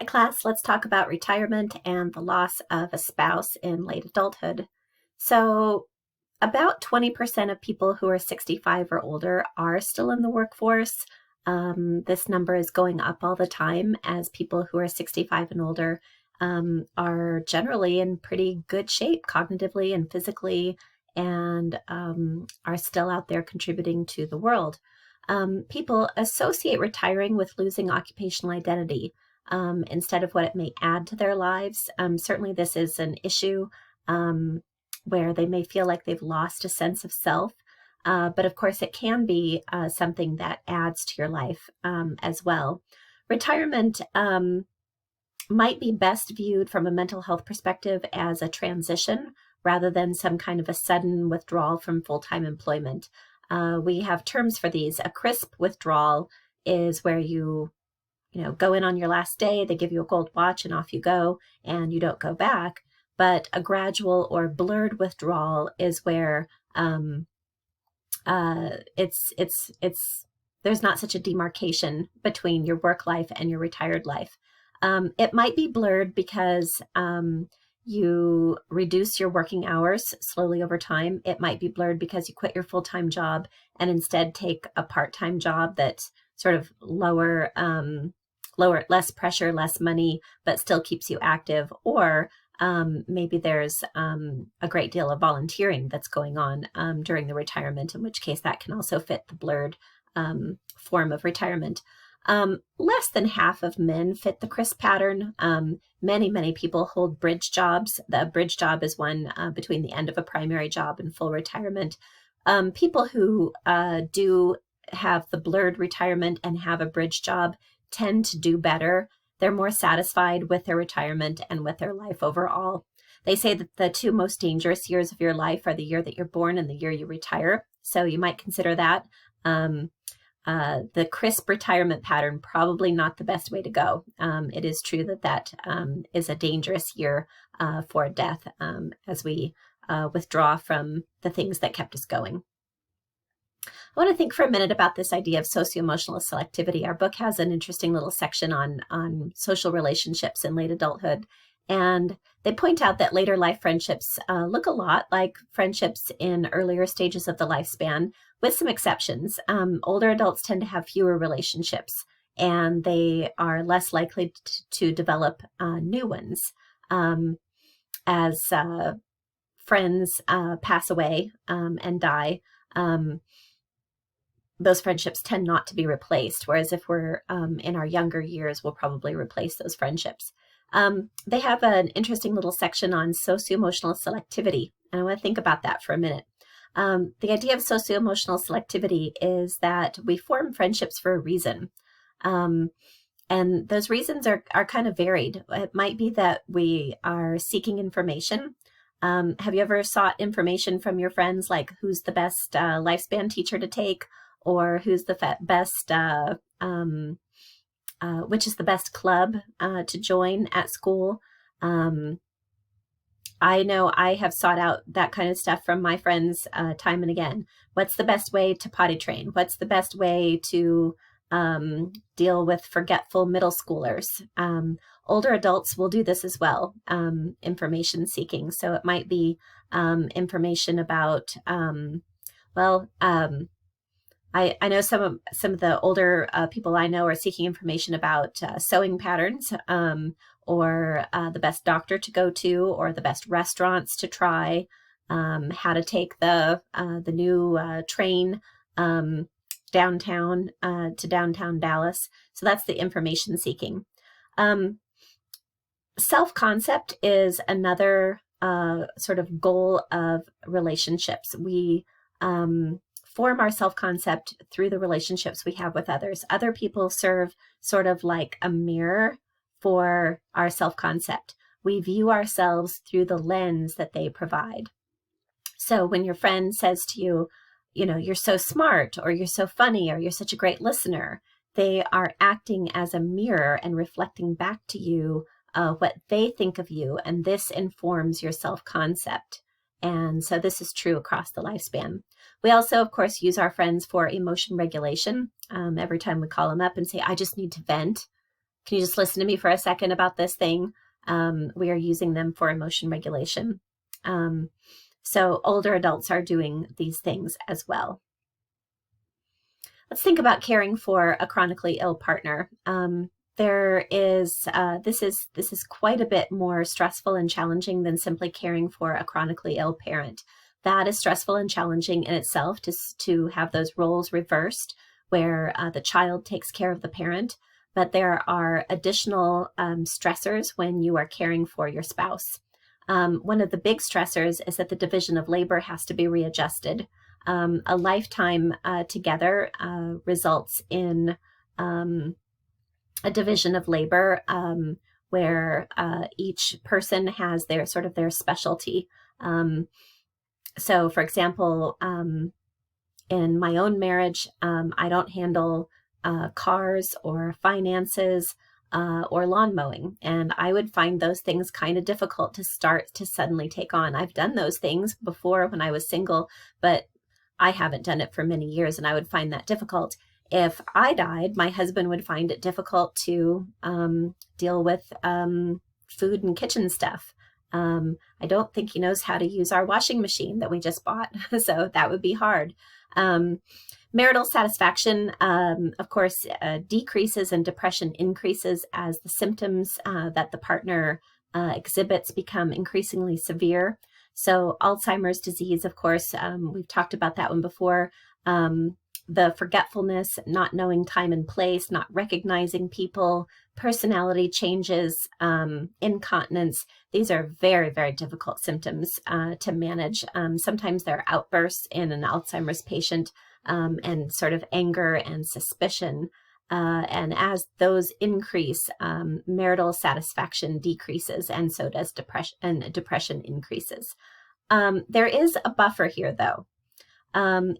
Hi, class. Let's talk about retirement and the loss of a spouse in late adulthood. So, about 20% of people who are 65 or older are still in the workforce. This number is going up all the time as people who are 65 and older are generally in pretty good shape cognitively and physically and are still out there contributing to the world. People associate retiring with losing occupational identity instead of what it may add to their lives. Certainly, this is an issue where they may feel like they've lost a sense of self. But of course, it can be something that adds to your life as well. Retirement might be best viewed from a mental health perspective as a transition rather than some kind of a sudden withdrawal from full-time employment. We have terms for these. A crisp withdrawal is where you go in on your last day, they give you a gold watch and off you go, and you don't go back. But a gradual or blurred withdrawal is where there's not such a demarcation between your work life and your retired life. It might be blurred because you reduce your working hours slowly over time. It might be blurred because you quit your full-time job and instead take a part-time job that's sort of lower, less pressure, less money, but still keeps you active. Or maybe there's a great deal of volunteering that's going on during the retirement, in which case that can also fit the blurred form of retirement. Less than half of men fit the crisp pattern. Many people hold bridge jobs. The bridge job is one between the end of a primary job and full retirement. People who do have the blurred retirement and have a bridge job tend to do better. They're more satisfied with their retirement and with their life overall. They say that the two most dangerous years of your life are the year that you're born and the year you retire. So you might consider that. The crisp retirement pattern, probably not the best way to go. It is true that is a dangerous year for death as we withdraw from the things that kept us going. I want to think for a minute about this idea of socio-emotional selectivity. Our book has an interesting little section on social relationships in late adulthood. And they point out that later life friendships look a lot like friendships in earlier stages of the lifespan, with some exceptions. Older adults tend to have fewer relationships, and they are less likely to develop new ones. As friends pass away and die, those friendships tend not to be replaced. Whereas if we're in our younger years, we'll probably replace those friendships. They have an interesting little section on socio-emotional selectivity, and I want to think about that for a minute. The idea of socio-emotional selectivity is that we form friendships for a reason. And those reasons are kind of varied. It might be that we are seeking information. Have you ever sought information from your friends, like who's the best lifespan teacher to take, or who's the best, which is the best club to join at school? I know I have sought out that kind of stuff from my friends time and again. What's the best way to potty train? What's the best way to deal with forgetful middle schoolers? Older adults will do this as well, information seeking. So it might be information about, I know some of the older people I know are seeking information about sewing patterns, or the best doctor to go to, or the best restaurants to try, how to take the new train downtown to downtown Dallas. So that's the information seeking. Self-concept is another sort of goal of relationships. We form our self-concept through the relationships we have with others. Other people serve sort of like a mirror for our self-concept. We view ourselves through the lens that they provide. So when your friend says to you, you're so smart, or you're so funny, or you're such a great listener, they are acting as a mirror and reflecting back to you what they think of you, and this informs your self-concept. And so this is true across the lifespan. We also, of course, use our friends for emotion regulation. Every time we call them up and say, I just need to vent, Can you just listen to me for a second about this thing? We are using them for emotion regulation. So older adults are doing these things as well. Let's think about caring for a chronically ill partner. This is quite a bit more stressful and challenging than simply caring for a chronically ill parent. That is stressful and challenging in itself to have those roles reversed, where the child takes care of the parent. But there are additional stressors when you are caring for your spouse. One of the big stressors is that the division of labor has to be readjusted. A lifetime together results in a division of labor where each person has their specialty. So, for example, in my own marriage, I don't handle cars or finances or lawn mowing. And I would find those things kind of difficult to start to suddenly take on. I've done those things before when I was single, but I haven't done it for many years, and I would find that difficult. If I died, my husband would find it difficult to deal with food and kitchen stuff. I don't think he knows how to use our washing machine that we just bought, so that would be hard. Marital satisfaction, of course, decreases and depression increases as the symptoms that the partner exhibits become increasingly severe. So Alzheimer's disease, of course, we've talked about that one before. The forgetfulness, not knowing time and place, not recognizing people, personality changes, incontinence. These are very, very difficult symptoms to manage. Sometimes there are outbursts in an Alzheimer's patient and sort of anger and suspicion. And as those increase, marital satisfaction decreases, and so does depression, and depression increases. There is a buffer here, though.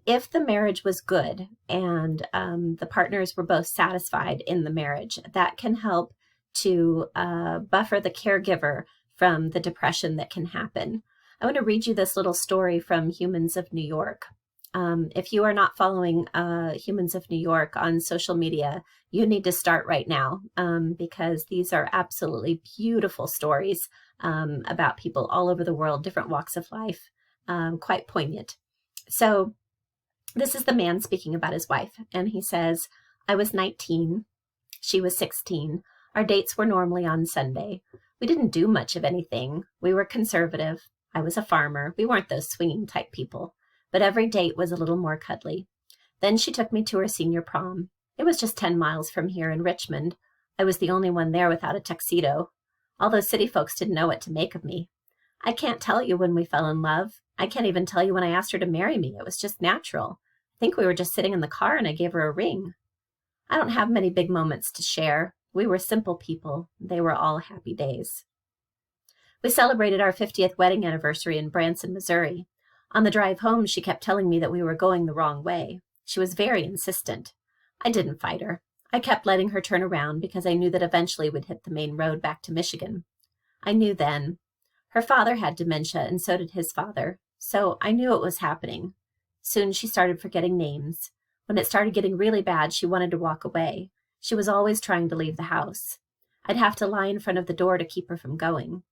If the marriage was good and the partners were both satisfied in the marriage, that can help to buffer the caregiver from the depression that can happen. I want to read you this little story from Humans of New York. If you are not following Humans of New York on social media, you need to start right now because these are absolutely beautiful stories about people all over the world, different walks of life, quite poignant. So this is the man speaking about his wife, and he says, "I was 19, she was 16. Our dates were normally on Sunday. We didn't do much of anything. We were conservative. I was a farmer. We weren't those swinging type people. But every date was a little more cuddly. Then she took me to her senior prom. It was just 10 miles from here in Richmond. I was the only one there without a tuxedo. All those city folks didn't know what to make of me. I can't tell you when we fell in love. I can't even tell you when I asked her to marry me. It was just natural. I think we were just sitting in the car and I gave her a ring. I don't have many big moments to share. We were simple people. They were all happy days." We celebrated our 50th wedding anniversary in Branson, Missouri. On the drive home, she kept telling me that we were going the wrong way. She was very insistent. I didn't fight her. I kept letting her turn around because I knew that eventually we'd hit the main road back to Michigan. I knew then. Her father had dementia, and so did his father. So I knew it was happening. Soon she started forgetting names. When it started getting really bad, she wanted to walk away. She was always trying to leave the house. I'd have to lie in front of the door to keep her from going.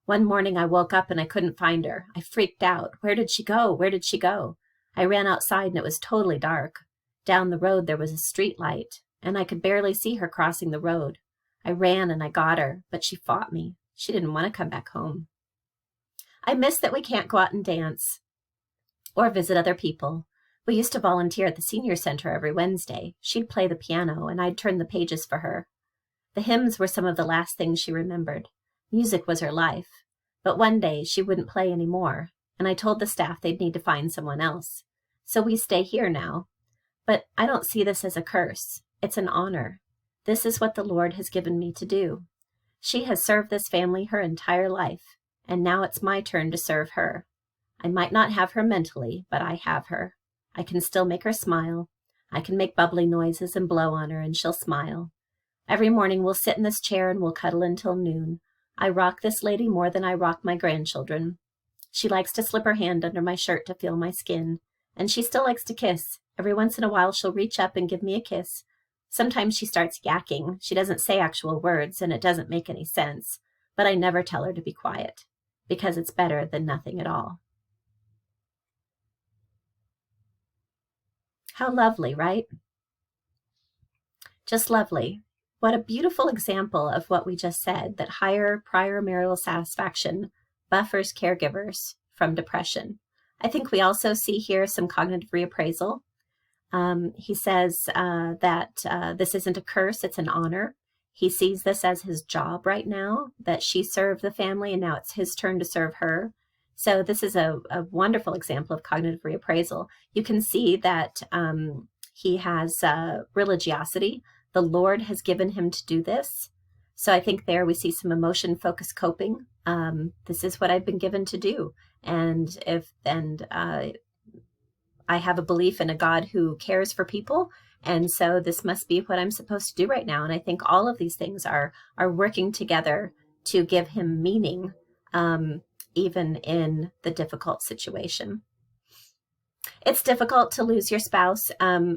One morning I woke up and I couldn't find her. I freaked out. Where did she go? Where did she go? I ran outside and it was totally dark. Down the road there was a street light, and I could barely see her crossing the road. I ran and I got her, but she fought me. She didn't want to come back home. I miss that we can't go out and dance or visit other people. We used to volunteer at the senior center every Wednesday. She'd play the piano and I'd turn the pages for her. The hymns were some of the last things she remembered. Music was her life. But one day she wouldn't play any more, and I told the staff they'd need to find someone else. So we stay here now. But I don't see this as a curse. It's an honor. This is what the Lord has given me to do. She has served this family her entire life, and now it's my turn to serve her. I might not have her mentally, but I have her. I can still make her smile. I can make bubbly noises and blow on her, and she'll smile. Every morning we'll sit in this chair and we'll cuddle until noon. I rock this lady more than I rock my grandchildren. She likes to slip her hand under my shirt to feel my skin, and she still likes to kiss. Every once in a while she'll reach up and give me a kiss. Sometimes she starts yakking. She doesn't say actual words and it doesn't make any sense, but I never tell her to be quiet because it's better than nothing at all. How lovely, right? Just lovely. What a beautiful example of what we just said, that higher prior marital satisfaction buffers caregivers from depression. I think we also see here some cognitive reappraisal. He says that this isn't a curse, it's an honor. He sees this as his job right now, that she served the family and now it's his turn to serve her. So this is a wonderful example of cognitive reappraisal. You can see that he has religiosity. The Lord has given him to do this. So I think there we see some emotion-focused coping. This is what I've been given to do. And I have a belief in a God who cares for people. And so this must be what I'm supposed to do right now. And I think all of these things are working together to give him meaning, even in the difficult situation. It's difficult to lose your spouse.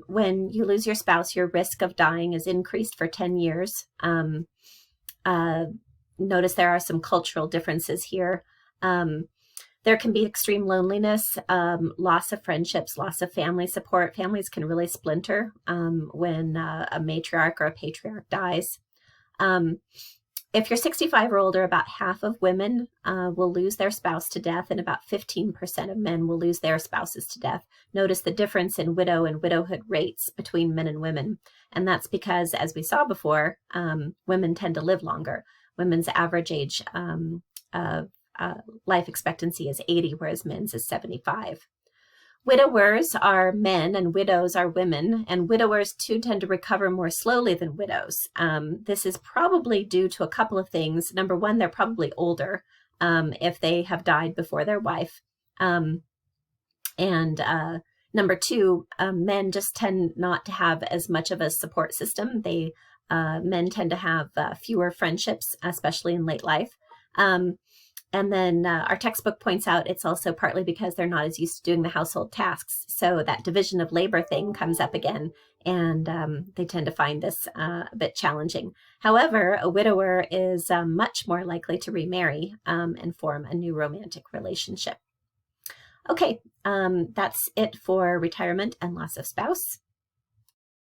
When you lose your spouse, your risk of dying is increased for 10 years. Notice there are some cultural differences here. There can be extreme loneliness, loss of friendships, loss of family support. Families can really splinter when a matriarch or a patriarch dies. If you're 65 or older, about half of women will lose their spouse to death, and about 15% of men will lose their spouses to death. Notice the difference in widow and widowhood rates between men and women. And that's because, as we saw before, women tend to live longer. Women's average age life expectancy is 80, whereas men's is 75. Widowers are men and widows are women, and widowers too tend to recover more slowly than widows. This is probably due to a couple of things. Number one, they're probably older if they have died before their wife. And number two, men just tend not to have as much of a support system. Men tend to have fewer friendships, especially in late life. And then our textbook points out it's also partly because they're not as used to doing the household tasks. So that division of labor thing comes up again, and they tend to find this a bit challenging. However, a widower is much more likely to remarry and form a new romantic relationship. Okay, that's it for retirement and loss of spouse.